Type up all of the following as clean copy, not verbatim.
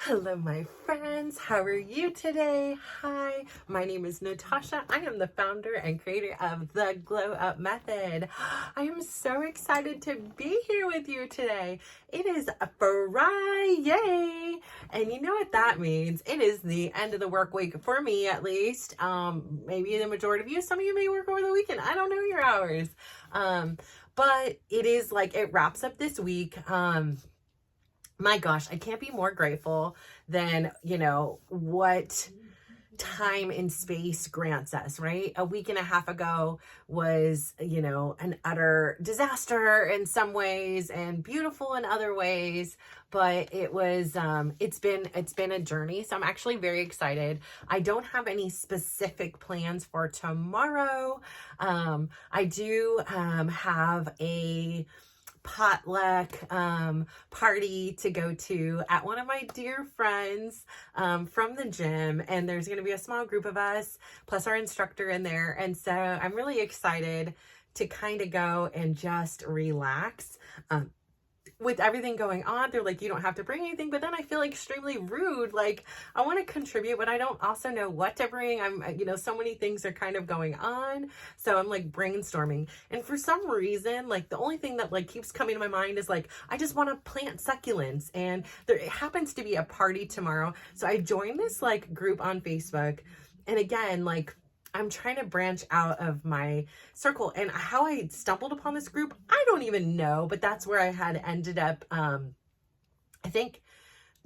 Hello, my friends. How are you today? Hi, my name is Natasha. I am the founder and creator of the Glow Up Method. I am so excited to be here with you today. It is a Friday, and you know what that means. It is the end of the work week for me, at least. Maybe the majority of you, some of you may work over the weekend. I don't know your hours. But it is like it wraps up this week. My gosh, I can't be more grateful than, what time and space grants us, right? A week and a half ago was, an utter disaster in some ways and beautiful in other ways, but it was, it's been a journey. So I'm actually very excited. I don't have any specific plans for tomorrow. I do, have a potluck party to go to at one of my dear friends from the gym, and there's going to be a small group of us plus our instructor in there, and so I'm really excited to kind of go and just relax. With everything going on, they're like, you don't have to bring anything, but then I feel extremely rude. Like, I want to contribute, but I don't also know what to bring. So many things are kind of going on. So I'm like brainstorming. And for some reason, like the only thing that like keeps coming to my mind is like, I just want to plant succulents. And there it happens to be a party tomorrow. So I joined this like group on Facebook. And again, like, I'm trying to branch out of my circle, and how I stumbled upon this group, I don't even know, but that's where I had ended up. I think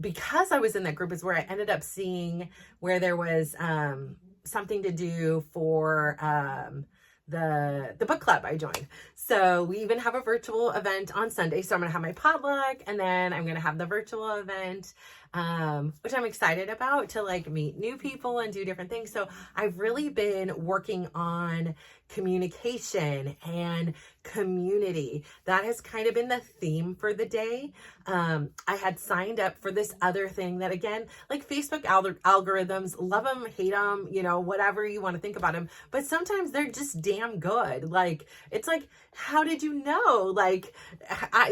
because I was in that group is where I ended up seeing where there was something to do for the book club I joined. So we even have a virtual event on Sunday. So I'm going to have my potluck, and then I'm going to have the virtual event, which I'm excited about, to like meet new people and do different things. So I've really been working on communication and community. That has kind of been the theme for the day. I had signed up for this other thing that, again, like Facebook algorithms, love them, hate them, whatever you want to think about them, but sometimes they're just damn good. Like, it's like, how did you know? Like,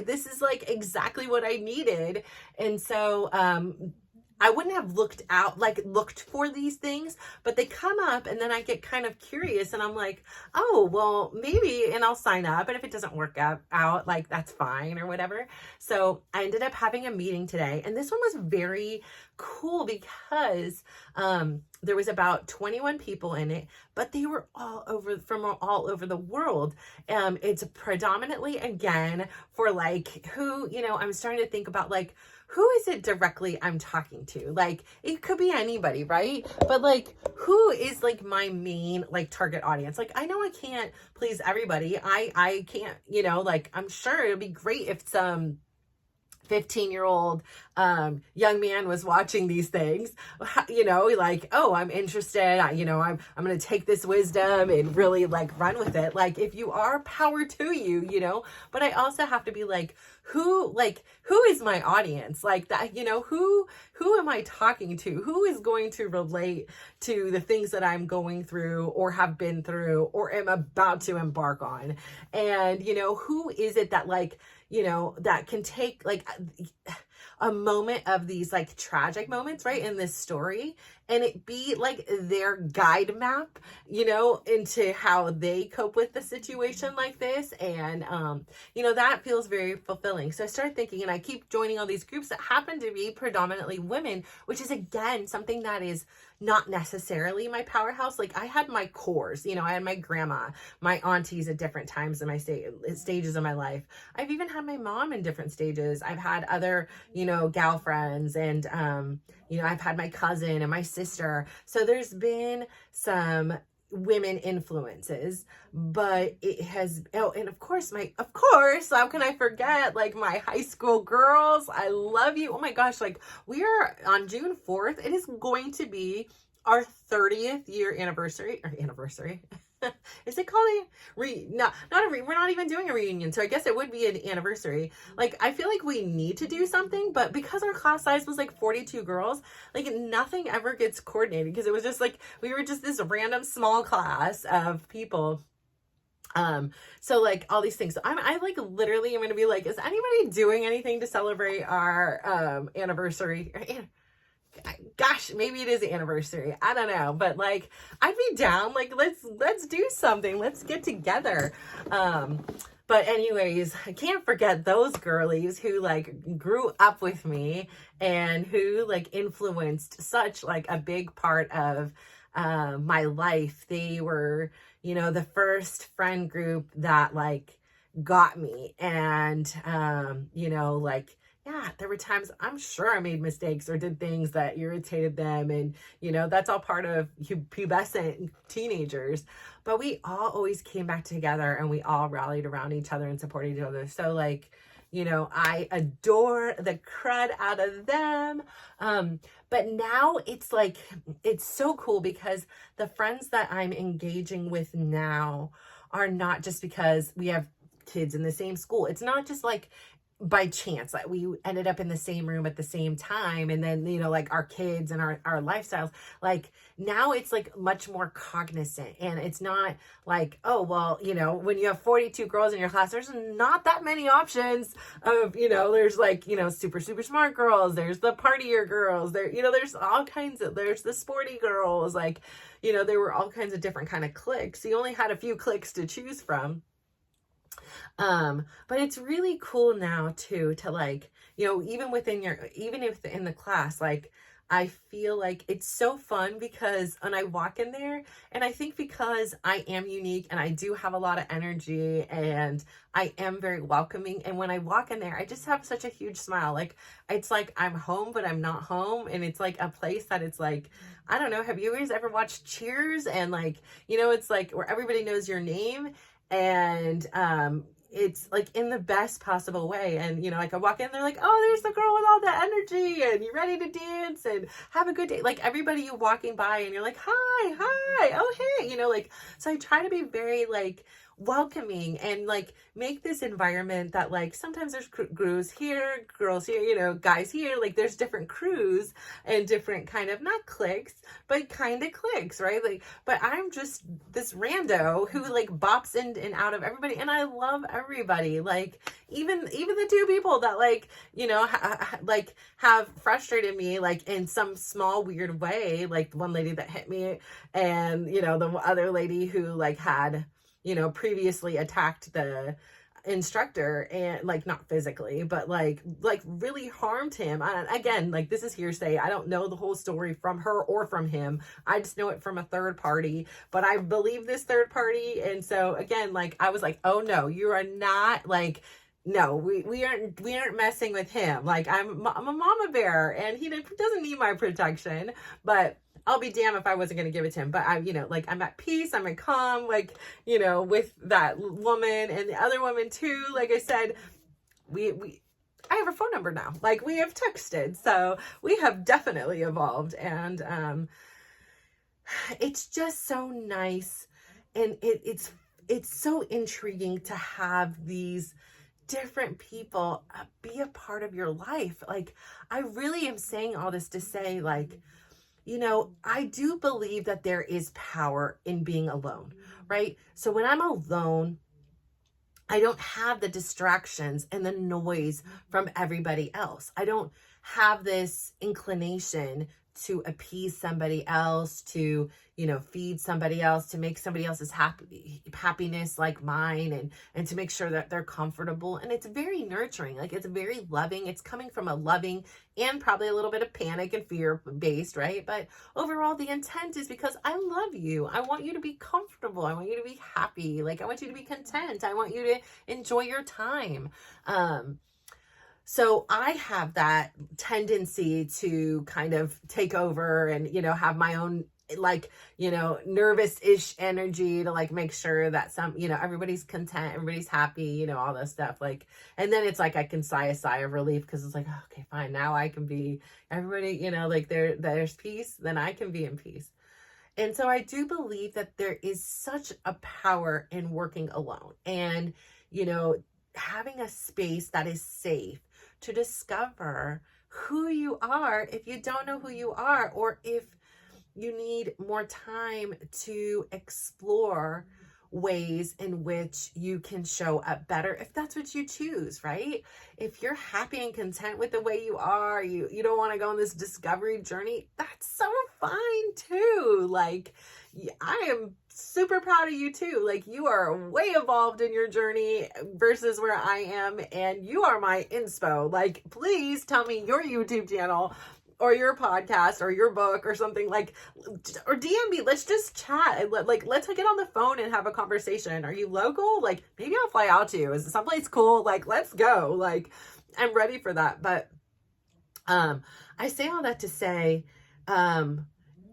this is like exactly what I needed. And so, I wouldn't have looked for these things, but they come up, and then I get kind of curious, and I'm like, oh, well, maybe, and I'll sign up. And if it doesn't work out, like, that's fine or whatever. So I ended up having a meeting today, and this one was very cool because, there was about 21 people in it, but they were from all over the world. It's predominantly, again, for like who, I'm starting to think about like, who is it directly I'm talking to? Like, it could be anybody, right? But like, who is like my main like target audience? Like, I know I can't please everybody. I can't, like, I'm sure it'd be great if some 15-year-old young man was watching these things, like, oh, I'm interested, I'm going to take this wisdom and really like run with it. Like, if you are, power to you, but I also have to be like, who is my audience? Like that, who am I talking to? Who is going to relate to the things that I'm going through or have been through or am about to embark on? And, who is it that like, that can take like a moment of these like tragic moments, right, in this story, and it be like their guide map, into how they cope with the situation like this. And, that feels very fulfilling. So I started thinking, and I keep joining all these groups that happen to be predominantly women, which is, again, something that is not necessarily my powerhouse. Like, I had my cores, I had my grandma, my aunties at different times in my stages of my life. I've even had my mom in different stages. I've had other, gal friends, and, I've had my cousin and my sister. So there's been some women influences, but it has, and of course, how can I forget, like, my high school girls? I love you. Oh my gosh, like, we are on June 4th. It is going to be our 30th year anniversary. Is it called we're not even doing a reunion, so I guess it would be an anniversary. Like, I feel like we need to do something, but because our class size was like 42 girls, like, nothing ever gets coordinated, because it was just like, we were just this random small class of people. So like all these things. So I like literally am going to be like, is anybody doing anything to celebrate our anniversary? gosh, maybe it is the anniversary. I don't know, but like, I'd be down. Like, let's do something. Let's get together. But anyways, I can't forget those girlies who like grew up with me and who like influenced such like a big part of my life. They were, you know, the first friend group that like got me. And, you know, like, yeah, there were times I'm sure I made mistakes or did things that irritated them. And, you know, that's all part of pubescent teenagers. But we all always came back together and we all rallied around each other and supported each other. So, like, you know, I adore the crud out of them. But now it's like, it's so cool because the friends that I'm engaging with now are not just because we have kids in the same school. It's not just like by chance that we ended up in the same room at the same time, and then, you know, like our kids and our lifestyles, like now it's like much more cognizant, and it's not like, oh well, you know, when you have 42 girls in your class, there's not that many options of, you know, there's like, you know, super smart girls, there's the partier girls, there, you know, there's all kinds of, there's the sporty girls, like, you know, there were all kinds of different kind of cliques. You only had a few cliques to choose from. But it's really cool now too, to like, you know, even if in the class, like, I feel like it's so fun because when I walk in there, and I think because I am unique and I do have a lot of energy and I am very welcoming. And when I walk in there, I just have such a huge smile. Like, it's like I'm home, but I'm not home. And it's like a place that it's like, I don't know. Have you guys ever watched Cheers? And like, you know, it's like where everybody knows your name. And, it's like in the best possible way. And, you know, like I walk in, they're like, oh, there's the girl with all the energy and you ready to dance and have a good day. Like everybody you walking by and you're like, hi, oh, hey, you know, like, so I try to be very like welcoming and like make this environment that like sometimes there's crews here, girls here, you know, guys here, like there's different crews and different kind of, not cliques, but kind of cliques, right? Like, but I'm just this rando who like bops in and out of everybody, and I love everybody. Like even the two people that like, you know, like have frustrated me like in some small weird way, like the one lady that hit me, and you know, the other lady who like had, you know, previously attacked the instructor, and like not physically, but like really harmed him. And again, like this is hearsay. I don't know the whole story from her or from him. I just know it from a third party, but I believe this third party. And so again, like I was like, oh no, you are not like, no, we aren't messing with him. Like I'm a mama bear and he doesn't need my protection, but I'll be damned if I wasn't going to give it to him. But I, you know, like I'm at peace, I'm at calm, like, you know, with that woman and the other woman too. Like I said, I have her phone number now. Like we have texted, so we have definitely evolved. And it's just so nice. And it's so intriguing to have these different people be a part of your life. Like I really am saying all this to say, like, you know, I do believe that there is power in being alone, right? So when I'm alone, I don't have the distractions and the noise from everybody else. I don't have this inclination to appease somebody else, to, you know, feed somebody else, to make somebody else's happiness like mine, and to make sure that they're comfortable. And it's very nurturing, like it's very loving. It's coming from a loving and probably a little bit of panic and fear based, right? But overall, the intent is because I love you. I want you to be comfortable. I want you to be happy. Like I want you to be content. I want you to enjoy your time. So I have that tendency to kind of take over and, you know, have my own, like, you know, nervous-ish energy to like make sure that you know, everybody's content, everybody's happy, you know, all this stuff. Like, and then it's like I can sigh a sigh of relief because it's like, oh, okay, fine. Now I can be everybody, you know, like there's peace, then I can be in peace. And so I do believe that there is such a power in working alone and, you know, having a space that is safe to discover who you are if you don't know who you are, or if you need more time to explore ways in which you can show up better if that's what you choose, right? If you're happy and content with the way you are, you don't want to go on this discovery journey, that's so fine too. Like, I am super proud of you too. Like, you are way evolved in your journey versus where I am, and you are my inspo. Like, please tell me your YouTube channel or your podcast or your book or something, like, or DM me. Let's just chat. Let's get on the phone and have a conversation. Are you local? Like, maybe I'll fly out to you. Is it someplace cool? Like, let's go. Like, I'm ready for that. But I say all that to say,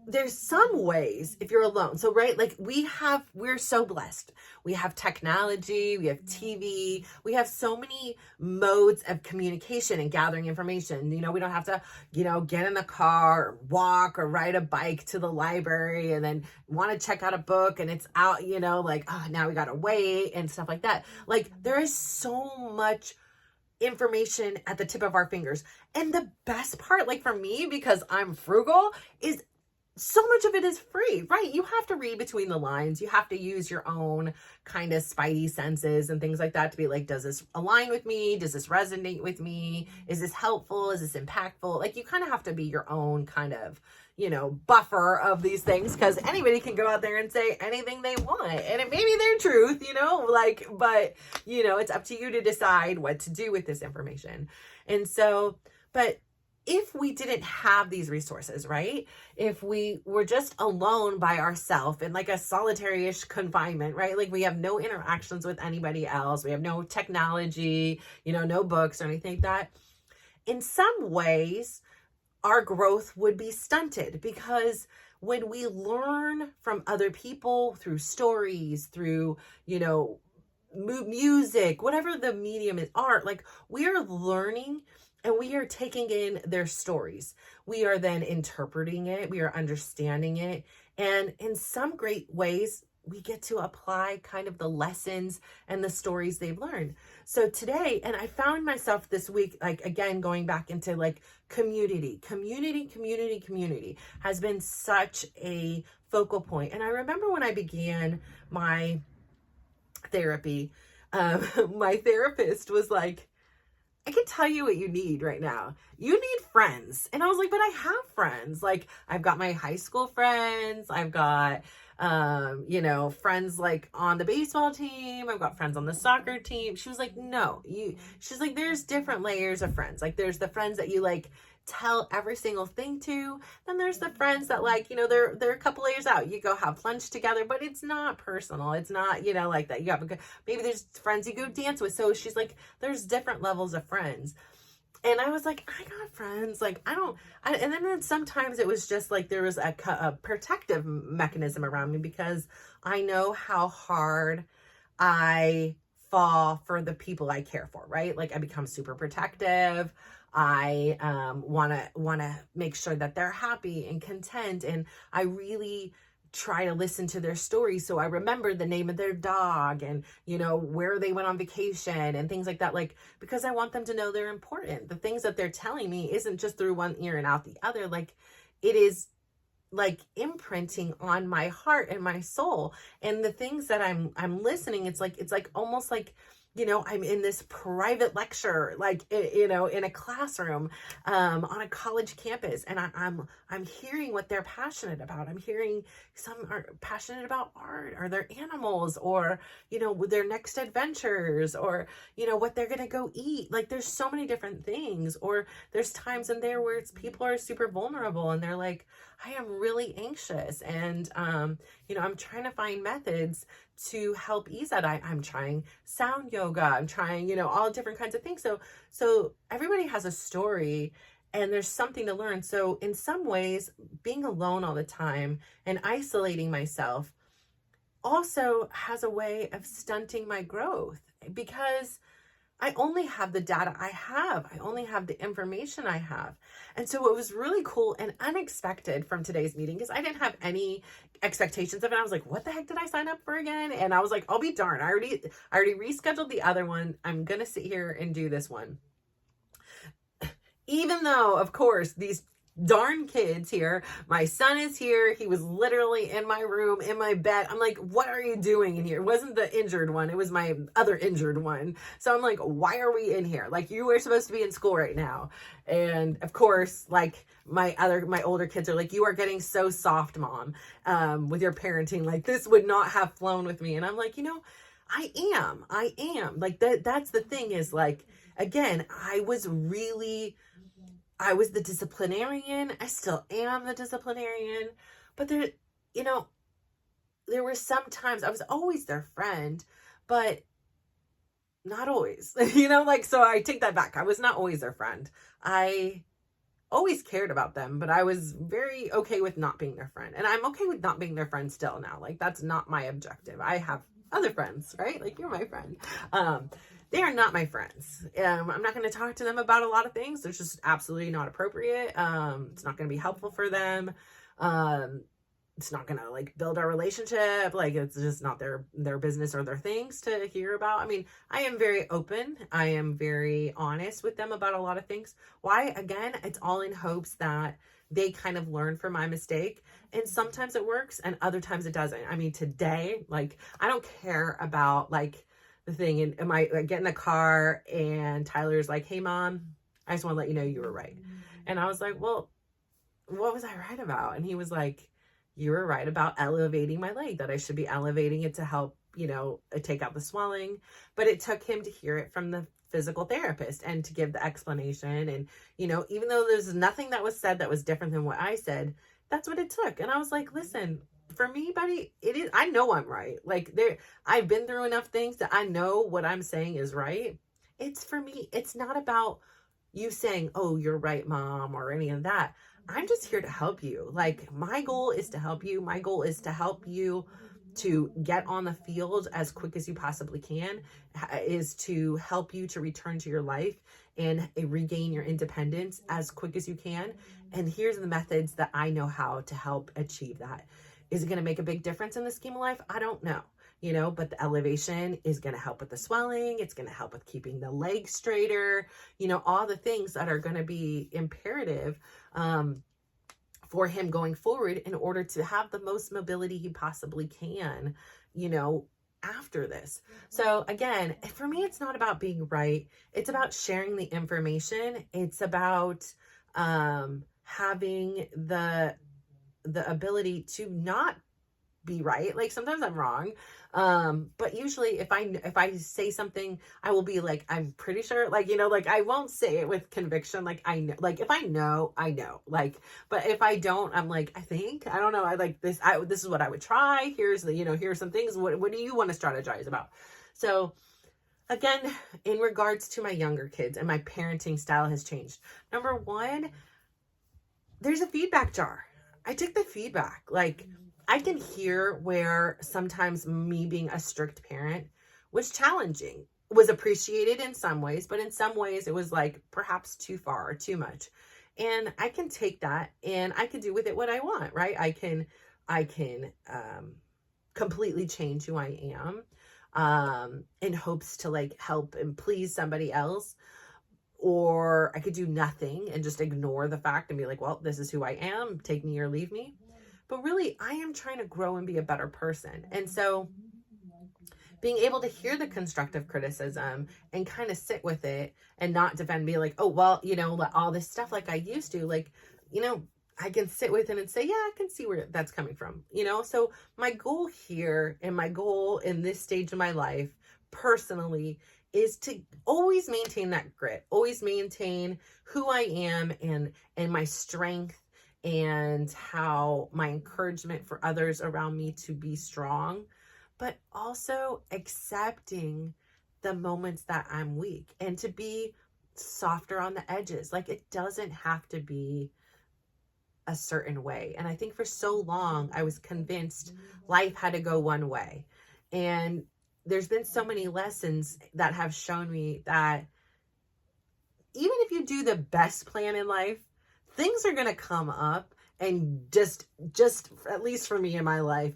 there's some ways if you're alone. So, right, like we're so blessed. We have technology, we have TV, we have so many modes of communication and gathering information. We don't have to, get in the car or walk or ride a bike to the library and then want to check out a book and it's out, now we got to wait and stuff like that. Like, there is so much information at the tip of our fingers. And the best part, like for me, because I'm frugal, is so much of it is free, right? You have to read between the lines. You have to use your own kind of spidey senses and things like that to be like, does this align with me? Does this resonate with me? Is this helpful? Is this impactful? Like, you kind of have to be your own kind of, buffer of these things, because anybody can go out there and say anything they want and it may be their truth, but it's up to you to decide what to do with this information. And so, but if we didn't have these resources, right? If we were just alone by ourselves in like a solitary-ish confinement, right? Like, we have no interactions with anybody else. We have no technology, no books or anything like that. In some ways, our growth would be stunted, because when we learn from other people through stories, through, music, whatever the medium is, art, like, we are learning and we are taking in their stories. We are then interpreting it. We are understanding it. And in some great ways, we get to apply kind of the lessons and the stories they've learned. So today, and I found myself this week, like, again, going back into like community has been such a focal point. And I remember when I began my therapy, my therapist was like, I can tell you what you need right now. You need friends. And I was like, but I have friends. Like, I've got my high school friends. I've got, friends like on the baseball team. I've got friends on the soccer team. She was like, no, she's like, there's different layers of friends. Like, there's the friends that you like tell every single thing to. Then there's the friends that, like, they're a couple layers out. You go have lunch together, but it's not personal. It's not, like that. You have maybe there's friends you go dance with. So she's like, there's different levels of friends. And I was like, I got friends. Like, and then sometimes it was just like, there was a protective mechanism around me, because I know how hard I fall for the people I care for, right? Like, I become super protective. I want to make sure that they're happy and content. And I really try to listen to their stories. So I remember the name of their dog and, where they went on vacation and things like that. Like, because I want them to know they're important. The things that they're telling me isn't just through one ear and out the other. Like, it is like imprinting on my heart and my soul. And the things that I'm listening, it's like almost like, I'm in this private lecture, like, in a classroom, on a college campus, and I'm hearing what they're passionate about. I'm hearing some are passionate about art or their animals or, their next adventures or, what they're going to go eat. Like, there's so many different things. Or there's times in there where people are super vulnerable and they're like, I am really anxious. And, I'm trying to find methods to help ease that. I'm trying sound yoga. I'm trying, all different kinds of things. So everybody has a story and there's something to learn. So in some ways, being alone all the time and isolating myself also has a way of stunting my growth, because I only have the data I have. I only have the information I have. And so what was really cool and unexpected from today's meeting, because I didn't have any expectations of it. I was like, what the heck did I sign up for again? And I was like, I'll be darned. I already rescheduled the other one. I'm going to sit here and do this one. Even though, of course, these darn kids here. My son is here. He was literally in my room, in my bed. I'm like, what are you doing in here? It wasn't the injured one. It was my other injured one. So I'm like, why are we in here? Like, you were supposed to be in school right now. And of course, like my older kids are like, you are getting so soft, mom, with your parenting. Like, this would not have flown with me. And I'm like, I am like that's the thing is, like, again, I was the disciplinarian. I still am the disciplinarian, but there were some times I was always their friend, but not always, like, so I take that back. I was not always their friend. I always cared about them, but I was very okay with not being their friend. And I'm okay with not being their friend still now. Like, that's not my objective. I have other friends, right? Like, you're my friend. They are not my friends. I'm not going to talk to them about a lot of things. It's just absolutely not appropriate. It's not going to be helpful for them. It's not going to, like, build our relationship. Like, it's just not their business or their things to hear about. I mean, I am very open. I am very honest with them about a lot of things. Why? Again, it's all in hopes that they kind of learn from my mistake. And sometimes it works and other times it doesn't. I mean, today, like, I don't care about, like, the thing. And I get in the car and Tyler's like, hey, mom, I just want to let you know you were right. And I was like, well, what was I right about? And he was like, you were right about elevating my leg, that I should be elevating it to help, take out the swelling. But it took him to hear it from the physical therapist and to give the explanation. And, even though there's nothing that was said that was different than what I said, that's what it took. And I was like, listen, for me, buddy, it is, I know I'm right. Like, I've been through enough things that I know what I'm saying is right. It's for me. It's not about you saying, oh, you're right, mom, or any of that. I'm just here to help you. Like, my goal is to help you. My goal is to help you to get on the field as quick as you possibly can, is to help you to return to your life and regain your independence as quick as you can. And here's the methods that I know how to help achieve that. Is it going to make a big difference in the scheme of life? I don't know. But the elevation is going to help with the swelling. It's going to help with keeping the leg straighter, all the things that are going to be imperative for him going forward in order to have the most mobility he possibly can, after this. So again, for me, it's not about being right. It's about sharing the information. It's about having the ability to not be right. Like, sometimes I'm wrong. But usually if I say something, I will be like, I'm pretty sure, like, like, I won't say it with conviction. Like, I know, like, if I know, I know, like, but if I don't, I'm like, I don't know. I like this. This is what I would try. Here's here's some things. What do you want to strategize about? So again, in regards to my younger kids, and my parenting style has changed. Number one, there's a feedback jar. I took the feedback. Like, I can hear where sometimes me being a strict parent was challenging, was appreciated in some ways, but in some ways it was like perhaps too far or too much. And I can take that and I can do with it what I want, right? I can completely change who I am in hopes to, like, help and please somebody else. Or I could do nothing and just ignore the fact and be like, well, this is who I am. Take me or leave me. But really, I am trying to grow and be a better person. And so being able to hear the constructive criticism and kind of sit with it and not defend, be like, oh, well, all this stuff like I used to, like, I can sit with it and say, yeah, I can see where that's coming from, So my goal here and my goal in this stage of my life personally is to always maintain that grit, always maintain who I am and my strength, and how my encouragement for others around me to be strong, but also accepting the moments that I'm weak and to be softer on the edges. Like, it doesn't have to be a certain way. And I think for so long, I was convinced life had to go one way. And there's been so many lessons that have shown me that even if you do the best plan in life, things are going to come up and just at least for me in my life,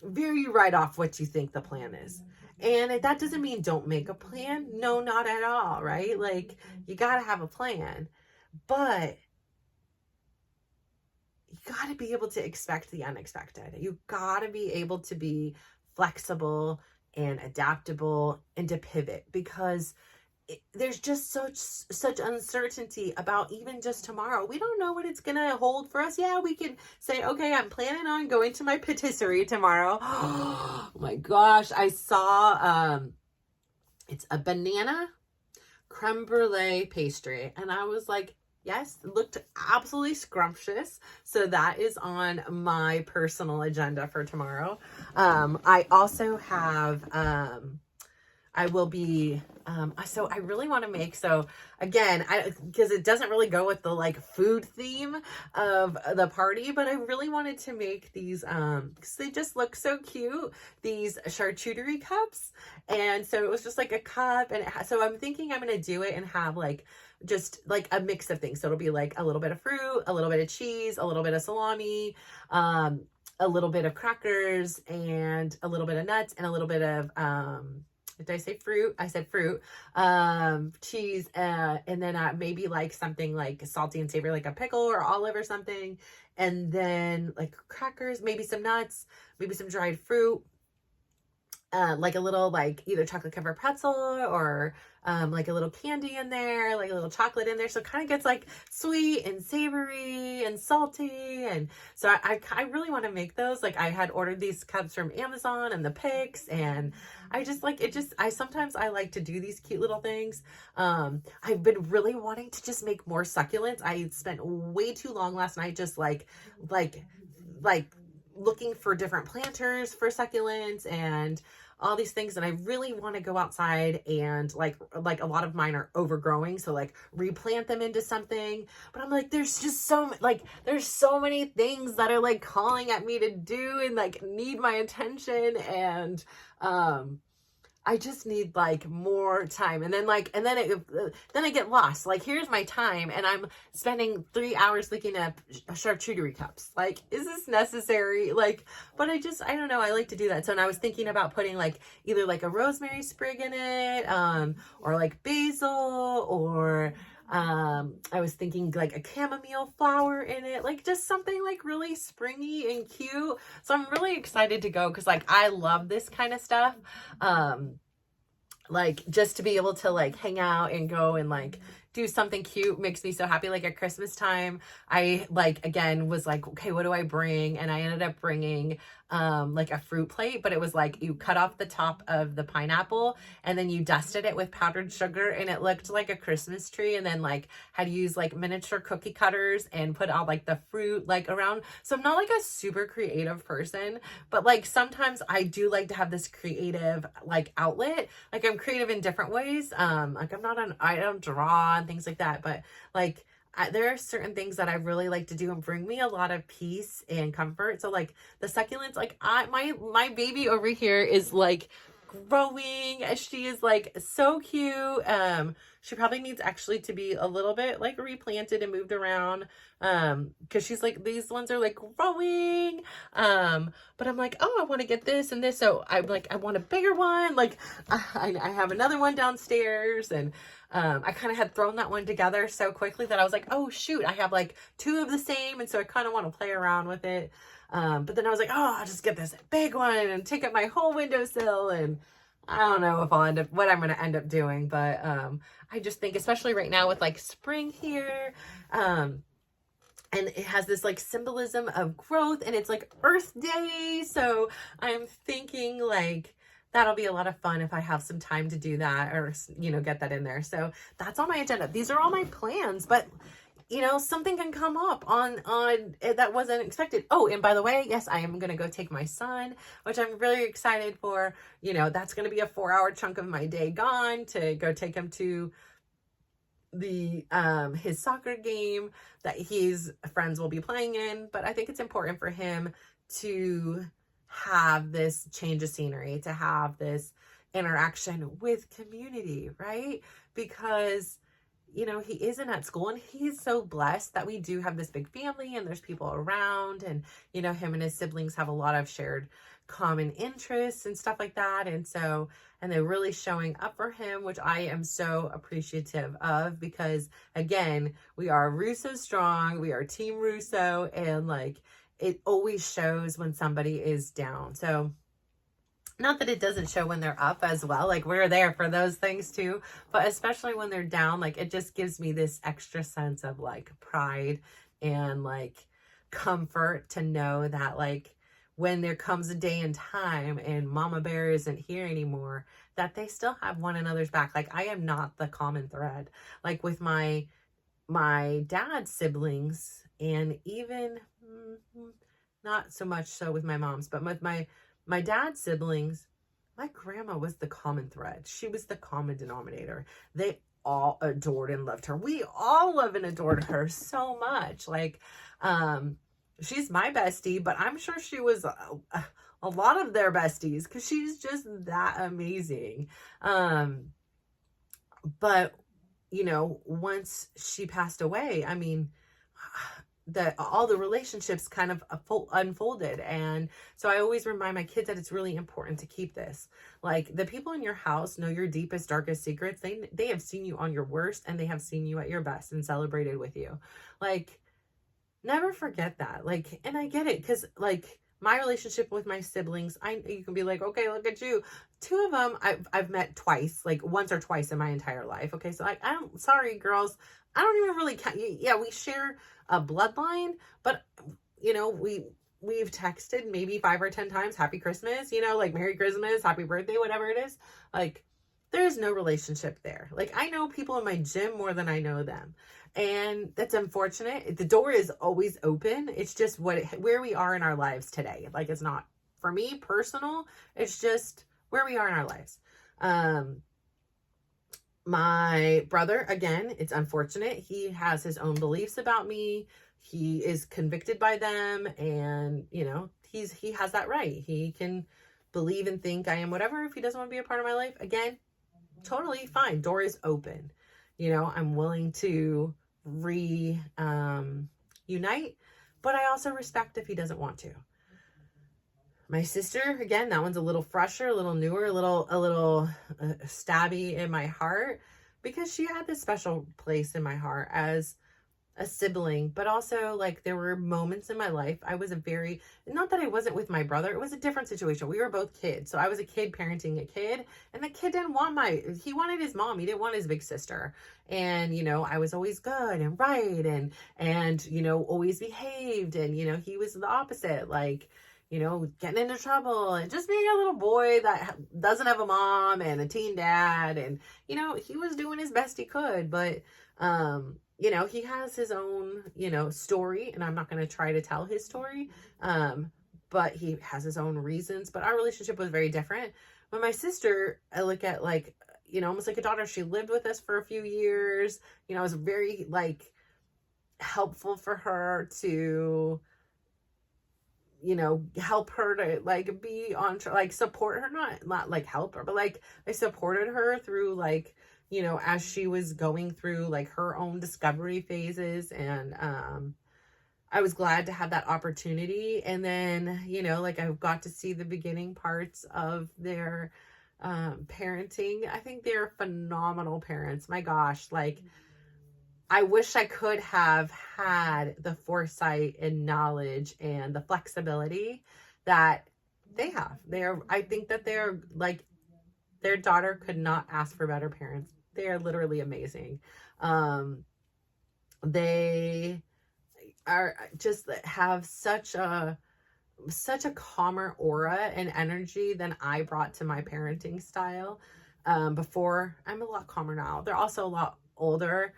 veer you right off what you think the plan is. And that doesn't mean don't make a plan. No, not at all, right? Like, you got to have a plan. But got to be able to expect the unexpected. You got to be able to be flexible and adaptable and to pivot, because there's just such uncertainty about even just tomorrow. We don't know what it's gonna hold for us. Yeah, we can say, okay, I'm planning on going to my patisserie tomorrow. Oh my gosh, I saw it's a banana creme brulee pastry, and I was like, yes, it looked absolutely scrumptious. So that is on my personal agenda for tomorrow. I also have I will be, so I really want to make, so again, because it doesn't really go with the like food theme of the party, but I really wanted to make these, because they just look so cute, these charcuterie cups. And so it was just like a cup, and so I'm thinking I'm going to do it and have like, just like a mix of things. So it'll be like a little bit of fruit, a little bit of cheese, a little bit of salami, a little bit of crackers, and a little bit of nuts, and a little bit of, did I say fruit? I said fruit, cheese, and then maybe like something like salty and savory, like a pickle or olive or something. And then like crackers, maybe some nuts, maybe some dried fruit, like a little like either chocolate covered pretzel or like a little candy in there, like a little chocolate in there. So it kind of gets like sweet and savory and salty. And so I really want to make those. Like I had ordered these cups from Amazon and the pics, and I just like it. Just sometimes I like to do these cute little things. I've been really wanting to just make more succulents. I spent way too long last night just like looking for different planters for succulents and all these things. And I really want to go outside and like a lot of mine are overgrowing. So like replant them into something, but I'm like, there's just there's so many things that are like calling at me to do and like need my attention. And, I just need like more time. And then then I get lost. Like, here's my time and I'm spending 3 hours looking at charcuterie cups. Like, is this necessary? Like, but I don't know. I like to do that. So, and I was thinking about putting like either like a rosemary sprig in it, or like basil, or, I was thinking like a chamomile flower in it, like just something like really springy and cute. So I'm really excited to go, because like I love this kind of stuff. Like just to be able to like hang out and go and like do something cute makes me so happy. Like at Christmas time, I like again was like, okay, what do I bring? And I ended up bringing like a fruit plate, but it was like you cut off the top of the pineapple and then you dusted it with powdered sugar, and it looked like a Christmas tree. And then like had used like miniature cookie cutters and put all like the fruit like around. So I'm not like a super creative person, but like sometimes I do like to have this creative like outlet. Like I'm creative in different ways. Like I don't draw and things like that, but like there are certain things that I really like to do and bring me a lot of peace and comfort. So like the succulents, like my baby over here is like growing. She is like so cute. She probably needs actually to be a little bit like replanted and moved around, because she's like, these ones are like growing, but I'm like, oh, I want to get this and this, so I'm like, I want a bigger one. Like I have another one downstairs, and I kind of had thrown that one together so quickly that I was like, oh shoot, I have like 2 of the same, and so I kind of want to play around with it. But then I was like, oh, I'll just get this big one and take up my whole windowsill. And I don't know if I'll what I'm going to end up doing, but I just think, especially right now with like spring here, and it has this like symbolism of growth, and it's like Earth Day. So I'm thinking like that'll be a lot of fun if I have some time to do that, or, you know, get that in there. So that's on my agenda. These are all my plans, but you know, something can come up on that wasn't expected. Oh, and by the way, yes, I am going to go take my son, which I'm really excited for. You know, that's going to be a 4-hour chunk of my day gone to go take him to the his soccer game that his friends will be playing in. But I think it's important for him to have this change of scenery, to have this interaction with community, right? Because you know, he isn't at school, and he's so blessed that we do have this big family and there's people around, and, you know, him and his siblings have a lot of shared common interests and stuff like that. And so, and they're really showing up for him, which I am so appreciative of, because again, we are Russo strong, we are Team Russo, and like, it always shows when somebody is down. So, not that it doesn't show when they're up as well, like we're there for those things too, but especially when they're down, like it just gives me this extra sense of like pride and like comfort to know that like when there comes a day and time and Mama Bear isn't here anymore, that they still have one another's back. Like I am not the common thread. Like with my dad's siblings, and even not so much so with my mom's, but with my dad's siblings, my grandma was the common thread. She was the common denominator. They all adored and loved her. We all love and adored her so much. Like, she's my bestie, but I'm sure she was a lot of their besties, because she's just that amazing. But, you know, once she passed away, I mean, all the relationships kind of unfolded. And so I always remind my kids that it's really important to keep this. Like, the people in your house know your deepest, darkest secrets. They have seen you on your worst, and they have seen you at your best and celebrated with you. Like, never forget that. Like, and I get it, because like my relationship with my siblings, you can be like, okay, look at you. Two of them I've met twice, like once or twice in my entire life. Okay, so like, sorry girls, I don't even really count. Yeah, we share a bloodline, but you know, we've texted maybe 5 or 10 times, happy Christmas, you know, like Merry Christmas, happy birthday, whatever it is. Like, there's no relationship there. Like, I know people in my gym more than I know them. And that's unfortunate. The door is always open. It's just where we are in our lives today. Like, it's not, for me, personal. It's just where we are in our lives. My brother, again, it's unfortunate. He has his own beliefs about me. He is convicted by them, and, you know, he has that right. He can believe and think I am whatever. If he doesn't want to be a part of my life, again, totally fine. Door is open. You know, I'm willing to reunite, but I also respect if he doesn't want to. My sister, again, that one's a little fresher, a little newer, a little stabby in my heart, because she had this special place in my heart as a sibling. But also, like, there were moments in my life I was not that I wasn't with my brother, it was a different situation. We were both kids, so I was a kid parenting a kid, and the kid didn't want he wanted his mom, he didn't want his big sister. And, you know, I was always good and right, and you know, always behaved, and, you know, he was the opposite, like, you know, getting into trouble and just being a little boy that doesn't have a mom and a teen dad. And, you know, he was doing his best he could, but, you know, he has his own, you know, story, and I'm not going to try to tell his story. But he has his own reasons, but our relationship was very different. When my sister, I look at, like, you know, almost like a daughter. She lived with us for a few years. You know, I was very, like, helpful for her to, you know, help her to, like, be on, like, support her, not like help her, but like, I supported her through, like, you know, as she was going through, like, her own discovery phases. And I was glad to have that opportunity. And then, you know, like, I got to see the beginning parts of their parenting. I think they're phenomenal parents. My gosh, like, I wish I could have had the foresight and knowledge and the flexibility that they have. I think that they're, like, their daughter could not ask for better parents. They are literally amazing. They are just have such a calmer aura and energy than I brought to my parenting style. Before, I'm a lot calmer now. They're also a lot older.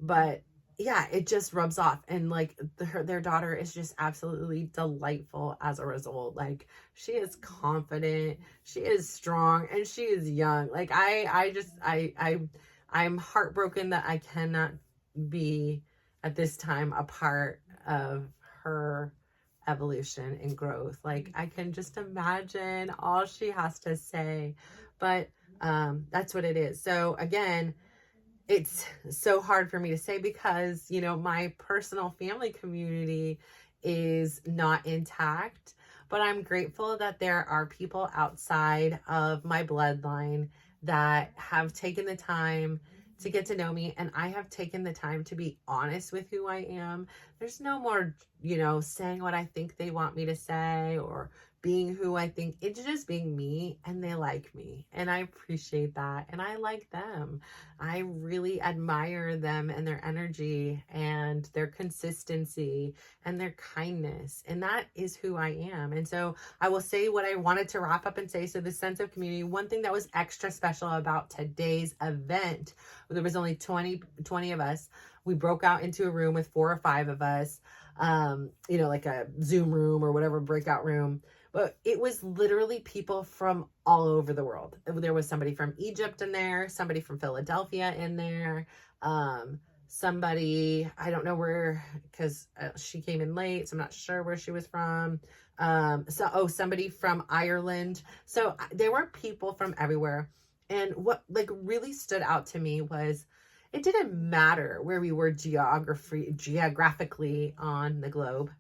But yeah, it just rubs off. And, like, their daughter is just absolutely delightful as a result. Like, she is confident, she is strong, and she is young. Like, I'm heartbroken that I cannot be at this time a part of her evolution and growth. Like, I can just imagine all she has to say, but that's what it is. So again, it's so hard for me to say because, you know, my personal family community is not intact, but I'm grateful that there are people outside of my bloodline that have taken the time to get to know me, and I have taken the time to be honest with who I am. There's no more, you know, saying what I think they want me to say or being who I think. It's just being me, and they like me, and I appreciate that, and I like them. I really admire them and their energy and their consistency and their kindness, and that is who I am. And so I will say what I wanted to wrap up and say. So the sense of community, one thing that was extra special about today's event, there was only 20 of us. We broke out into a room with 4 or 5 of us, you know, like a Zoom room or whatever breakout room. But it was literally people from all over the world. There was somebody from Egypt in there, somebody from Philadelphia in there, somebody, I don't know where, because she came in late, so I'm not sure where she was from. Somebody from Ireland. So there were people from everywhere. And what like really stood out to me was it didn't matter where we were geographically on the globe.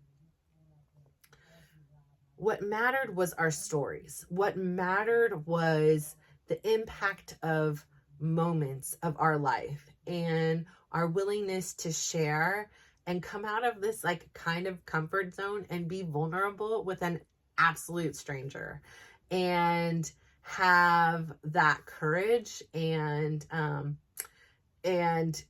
What mattered was our stories. What mattered was the impact of moments of our life and our willingness to share and come out of this like kind of comfort zone and be vulnerable with an absolute stranger and have that courage. And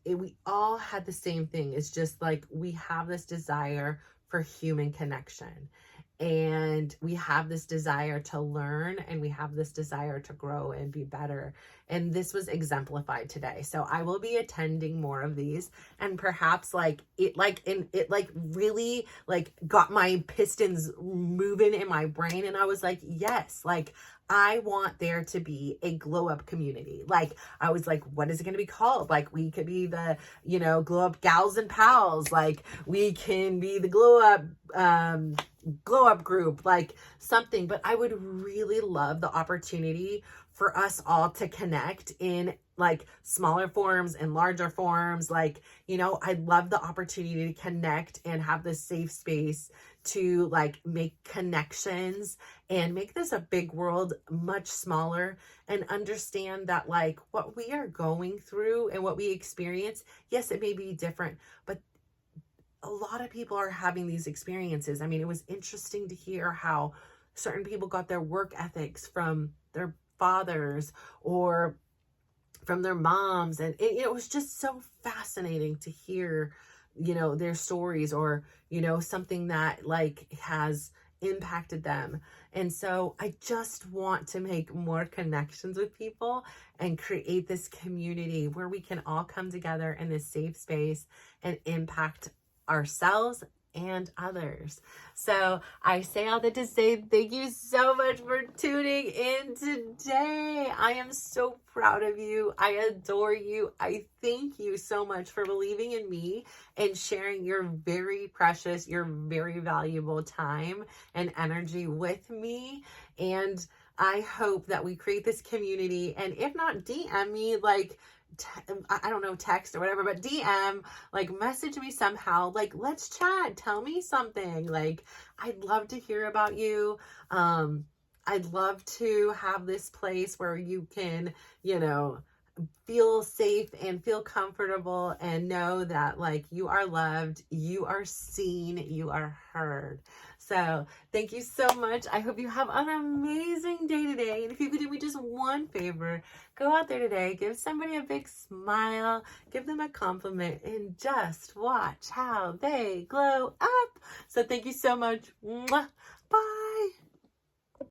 we all had the same thing. It's just like we have this desire for human connection. And we have this desire to learn, and we have this desire to grow and be better. And this was exemplified today. So I will be attending more of these, and perhaps it really like got my pistons moving in my brain. And I was like, yes, like I want there to be a glow up community. Like I was like, what is it going to be called? Like we could be the, you know, glow up gals and pals. Like we can be the glow up group, like something. But I would really love the opportunity for us all to connect in like smaller forms and larger forms. Like, you know, I'd love the opportunity to connect and have this safe space to like make connections and make this a big world much smaller, and understand that like what we are going through and what we experience, yes, it may be different, but a lot of people are having these experiences. I mean, it was interesting to hear how certain people got their work ethics from their fathers or from their moms. And it was just so fascinating to hear, you know, their stories, or, you know, something that like has impacted them. And so I just want to make more connections with people and create this community where we can all come together in this safe space and impact ourselves and others. So I say all that to say thank you so much for tuning in today. I am so proud of you. I adore you. I thank you so much for believing in me and sharing your very precious, your very valuable time and energy with me. And I hope that we create this community. And if not, DM me, like, I don't know, text or whatever, but DM, like message me somehow, like let's chat, tell me something. Like I'd love to hear about you. I'd love to have this place where you can, you know, feel safe and feel comfortable and know that like you are loved, you are seen, you are heard. So thank you so much. I hope you have an amazing day today. And if you could do me just one favor, go out there today, give somebody a big smile, give them a compliment, and just watch how they glow up. So thank you so much. Mwah.